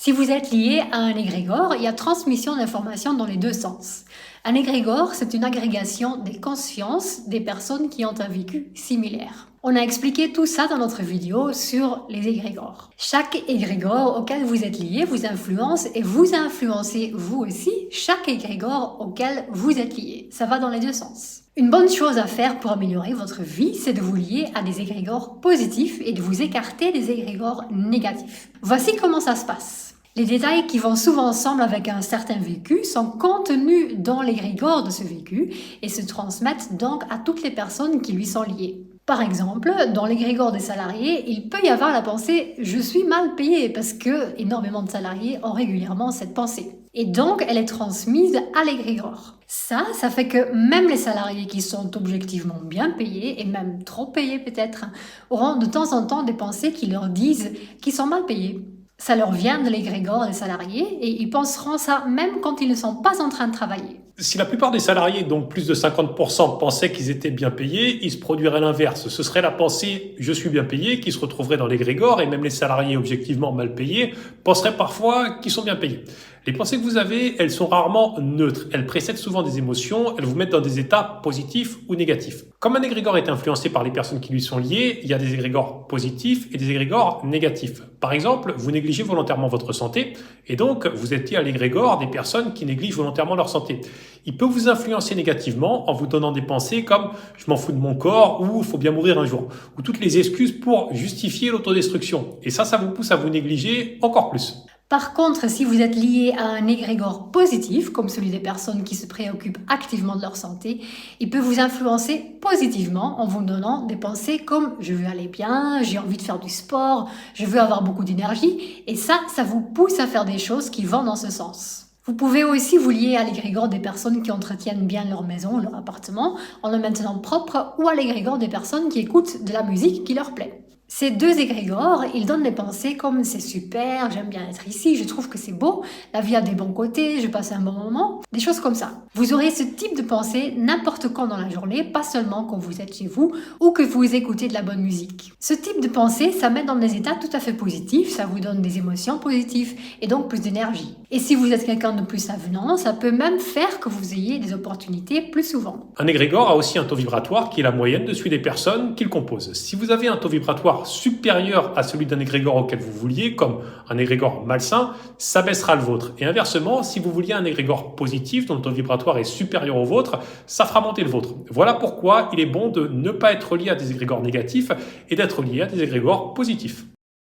Si vous êtes lié à un égrégore, il y a transmission d'informations dans les deux sens. Un égrégore, c'est une agrégation des consciences des personnes qui ont un vécu similaire. On a expliqué tout ça dans notre vidéo sur les égrégores. Chaque égrégore auquel vous êtes lié vous influence et vous influencez vous aussi chaque égrégore auquel vous êtes lié. Ça va dans les deux sens. Une bonne chose à faire pour améliorer votre vie, c'est de vous lier à des égrégores positifs et de vous écarter des égrégores négatifs. Voici comment ça se passe. Les détails qui vont souvent ensemble avec un certain vécu sont contenus dans l'égrégore de ce vécu et se transmettent donc à toutes les personnes qui lui sont liées. Par exemple, dans l'égrégore des salariés, il peut y avoir la pensée « je suis mal payé » parce que énormément de salariés ont régulièrement cette pensée. Et donc, elle est transmise à l'égrégore. Ça fait que même les salariés qui sont objectivement bien payés, et même trop payés peut-être, auront de temps en temps des pensées qui leur disent qu'ils sont mal payés. Ça leur vient de l'égrégore des salariés et ils penseront ça même quand ils ne sont pas en train de travailler. Si la plupart des salariés, donc plus de 50%, pensaient qu'ils étaient bien payés, il se produirait l'inverse. Ce serait la pensée « je suis bien payé » qui se retrouverait dans l'égrégore et même les salariés objectivement mal payés penseraient parfois qu'ils sont bien payés. Les pensées que vous avez, elles sont rarement neutres. Elles précèdent souvent des émotions, elles vous mettent dans des états positifs ou négatifs. Comme un égrégore est influencé par les personnes qui lui sont liées, il y a des égrégores positifs et des égrégores négatifs. Par exemple, vous négligez volontairement votre santé et donc vous êtes lié à l'égrégore des personnes qui négligent volontairement leur santé. Il peut vous influencer négativement en vous donnant des pensées comme « je m'en fous de mon corps » ou « il faut bien mourir un jour » ou toutes les excuses pour justifier l'autodestruction. Et ça vous pousse à vous négliger encore plus. Par contre, si vous êtes lié à un égrégore positif, comme celui des personnes qui se préoccupent activement de leur santé, il peut vous influencer positivement en vous donnant des pensées comme « je veux aller bien, j'ai envie de faire du sport, je veux avoir beaucoup d'énergie » et ça vous pousse à faire des choses qui vont dans ce sens. Vous pouvez aussi vous lier à l'égrégore des personnes qui entretiennent bien leur maison, leur appartement, en le maintenant propre, ou à l'égrégore des personnes qui écoutent de la musique qui leur plaît. Ces deux égrégores, ils donnent des pensées comme « c'est super, j'aime bien être ici, je trouve que c'est beau, la vie a des bons côtés, je passe un bon moment », des choses comme ça. Vous aurez ce type de pensée n'importe quand dans la journée, pas seulement quand vous êtes chez vous ou que vous écoutez de la bonne musique. Ce type de pensée, ça met dans des états tout à fait positifs, ça vous donne des émotions positives et donc plus d'énergie. Et si vous êtes quelqu'un de plus avenant, ça peut même faire que vous ayez des opportunités plus souvent. Un égrégore a aussi un taux vibratoire qui est la moyenne de celui des personnes qu'il compose. Si vous avez un taux vibratoire supérieur à celui d'un égrégore auquel vous vouliez, comme un égrégore malsain, ça baissera le vôtre. Et inversement, si vous vouliez un égrégore positif dont le taux vibratoire est supérieur au vôtre, ça fera monter le vôtre. Voilà pourquoi il est bon de ne pas être lié à des égrégores négatifs et d'être lié à des égrégores positifs.